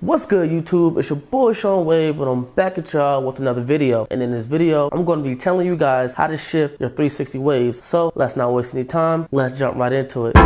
What's good, YouTube? It's your boy Sean Wave, and I'm back at y'all with another video. And in this video, I'm going to be telling you guys how to shift your 360 waves. So let's not waste any time. Let's jump right into it.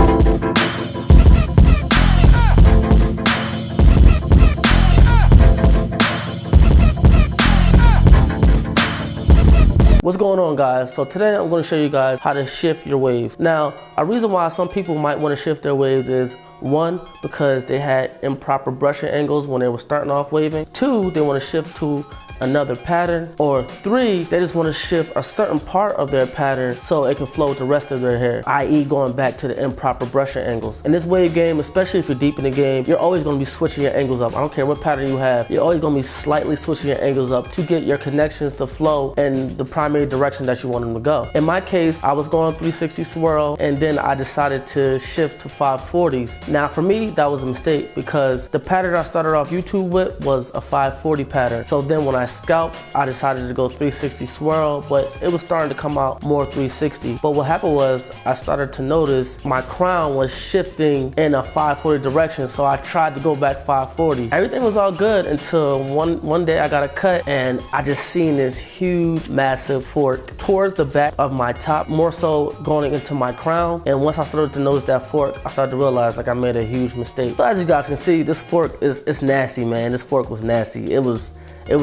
What's going on, guys? So today I'm going to show you guys how to shift your waves. Now, a reason why some people might want to shift their waves is one, because they had improper brushing angles when they were starting off waving. Two, they want to shift to another pattern. Or three, they just want to shift a certain part of their pattern so it can flow with the rest of their hair, i.e. going back to the improper brushing angles. In this wave game, especially if you're deep in the game, you're always going to be switching your angles up. I don't care what pattern you have, you're always going to be slightly switching your angles up to get your connections to flow in the primary direction that you want them to go. In my case, I was going 360 swirl, and then I decided to shift to 540s. Now for me, that was a mistake because the pattern I started off YouTube with was a 540 pattern. So then when I scalp, I decided to go 360 swirl, but it was starting to come out more 360. But what happened was I started to notice my crown was shifting in a 540 direction, so I tried to go back 540. Everything was all good until one day I got a cut and I just seen this huge massive fork towards the back of my top, more so going into my crown. And once I started to notice that fork, I started to realize like I made a huge mistake. So as you guys can see, this fork is nasty, man. This fork was nasty. It was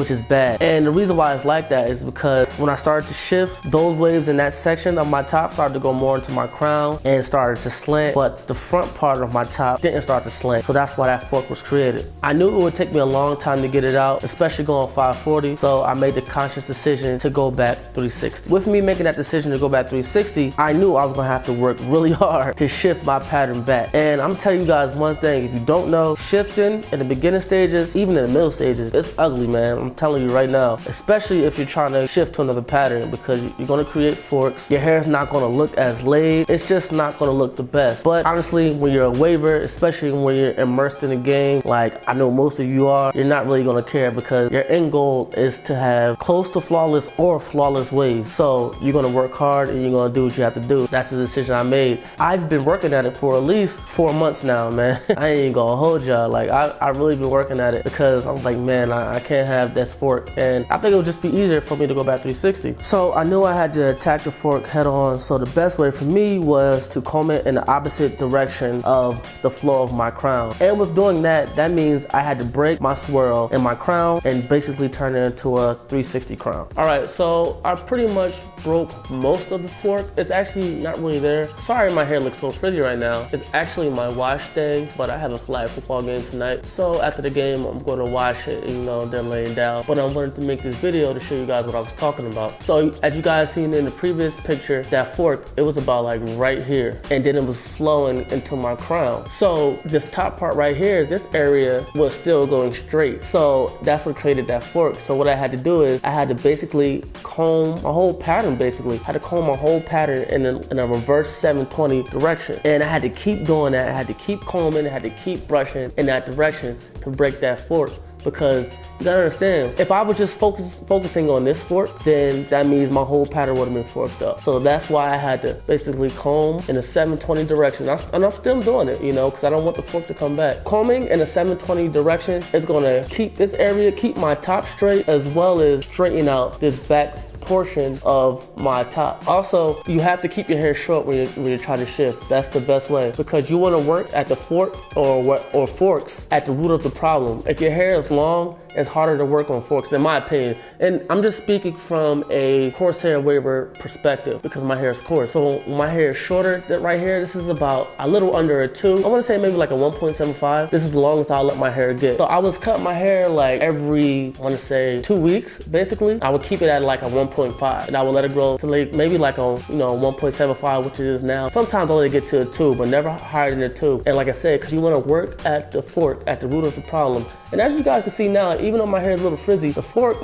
just bad. And the reason why it's like that is because when I started to shift, those waves in that section of my top started to go more into my crown and started to slant, but the front part of my top didn't start to slant. So that's why that fork was created. I knew it would take me a long time to get it out, especially going 540. So I made the conscious decision to go back 360. With me making that decision to go back 360, I knew I was gonna have to work really hard to shift my pattern back. And I'm telling you guys one thing, if you don't know, shifting in the beginning stages, even in the middle stages, it's ugly, man. I'm telling you right now, especially if you're trying to shift to another pattern, because you're going to create forks. Your hair is not going to look as laid. It's just not going to look the best. But honestly, when you're a waver, especially when you're immersed in the game, like I know most of you are, you're not really going to care because your end goal is to have close to flawless or flawless waves. So you're going to work hard and you're going to do what you have to do. That's the decision I made. I've been working at it for at least 4 months now, man. I ain't going to hold y'all. Like I really been working at it because I'm like, man, I can't have this fork, and I think it would just be easier for me to go back 360. So I knew I had to attack the fork head on. So the best way for me was to comb it in the opposite direction of the flow of my crown. And with doing that, that means I had to break my swirl in my crown and basically turn it into a 360 crown. All right, so I pretty much broke most of the fork. It's actually not really there. Sorry my hair looks so frizzy right now. It's actually my wash day, but I have a flag football game tonight. So after the game, I'm going to wash it, you know, then lay it down. But I wanted to make this video to show you guys what I was talking about. So as you guys seen in the previous picture, that fork, it was about like right here, and then it was flowing into my crown. So this top part right here, this area was still going straight. So that's what created that fork. So what I had to do is I had to basically comb my whole pattern, basically. I had to comb my whole pattern in a reverse 720 direction. And I had to keep doing that. I had to keep combing, I had to keep brushing in that direction to break that fork. Because you gotta understand, if I was just focusing on this fork, then that means my whole pattern would have been forked up. So that's why I had to basically comb in a 720 direction. And I'm still doing it, you know, because I don't want the fork to come back. Combing in a 720 direction is gonna keep this area, keep my top straight, as well as straighten out this back portion of my top. Also, you have to keep your hair short when you try to shift. That's the best way, because you want to work at the fork or forks at the root of the problem. If your hair is long, it's harder to work on forks, in my opinion. And I'm just speaking from a coarse hair waver perspective because my hair is coarse. So my hair is shorter right here. This is about a little under a 2. I want to say maybe like a 1.75. This is the longest I'll let my hair get. So I was cutting my hair like every, I want to say 2 weeks, basically. I would keep it at like a 1.5 and I would let it grow to like maybe like a, you know, 1.75, which it is now. Sometimes I'll let it get to a 2, but never higher than a 2. And like I said, because you want to work at the fork, at the root of the problem. And as you guys can see now, even though my hair is a little frizzy, the fork,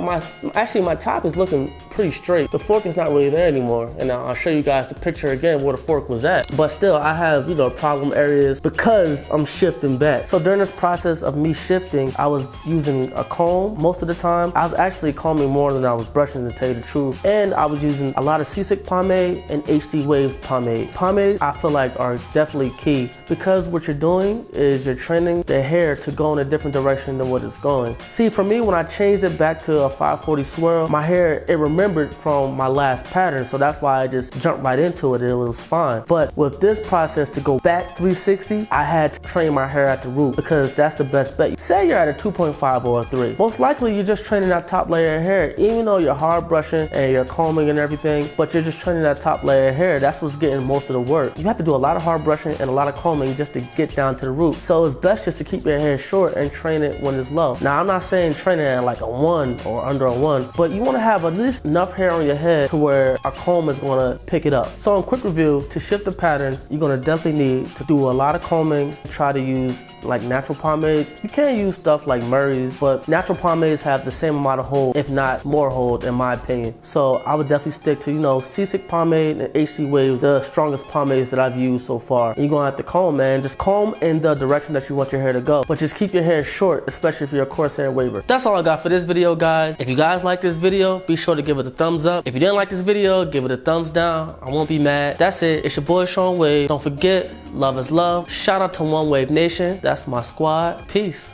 actually my top is looking pretty straight. The fork is not really there anymore. And I'll show you guys the picture again where the fork was at. But still, I have, you know, problem areas because I'm shifting back. So during this process of me shifting, I was using a comb most of the time. I was actually combing more than I was brushing, to tell you the truth. too. And I was using a lot of Seasick pomade and HD Waves pomade. Pomade, I feel like, are definitely key because what you're doing is you're training the hair to go in a different direction than what it's going. See, for me, when I changed it back to a 540 swirl, my hair, it remembered from my last pattern, so that's why I just jumped right into it and it was fine. But with this process to go back 360, I had to train my hair at the root because that's the best bet. Say you're at a 2.5 or a 3. Most likely you're just training that top layer of hair, even though you're hard brushing and you're combing and everything, but you're just training that top layer of hair. That's what's getting most of the work. You have to do a lot of hard brushing and a lot of combing just to get down to the root. So it's best just to keep your hair short and train it when it's low. Now, I'm not saying train it at like a 1 or under a 1, but you want to have at least enough hair on your head to where a comb is going to pick it up. So in quick review, to shift the pattern, you're going to definitely need to do a lot of combing. Try to use like natural pomades. You can use stuff like Murray's, but natural pomades have the same amount of hold, if not more hold, in my opinion. So I would definitely stick to, you know, Seasick pomade and HD Waves, the strongest pomades that I've used so far. And you're going to have to comb, man. Just comb in the direction that you want your hair to go, but just keep your hair short, especially if you're a coarse hair waver. That's all I got for this video, guys. If you guys like this video, be sure to give it a thumbs up. If you didn't like this video, give it a thumbs down. I won't be mad. That's it. It's your boy Sean Wave. Don't forget, love is love. Shout out to One Wave Nation. That's my squad. Peace.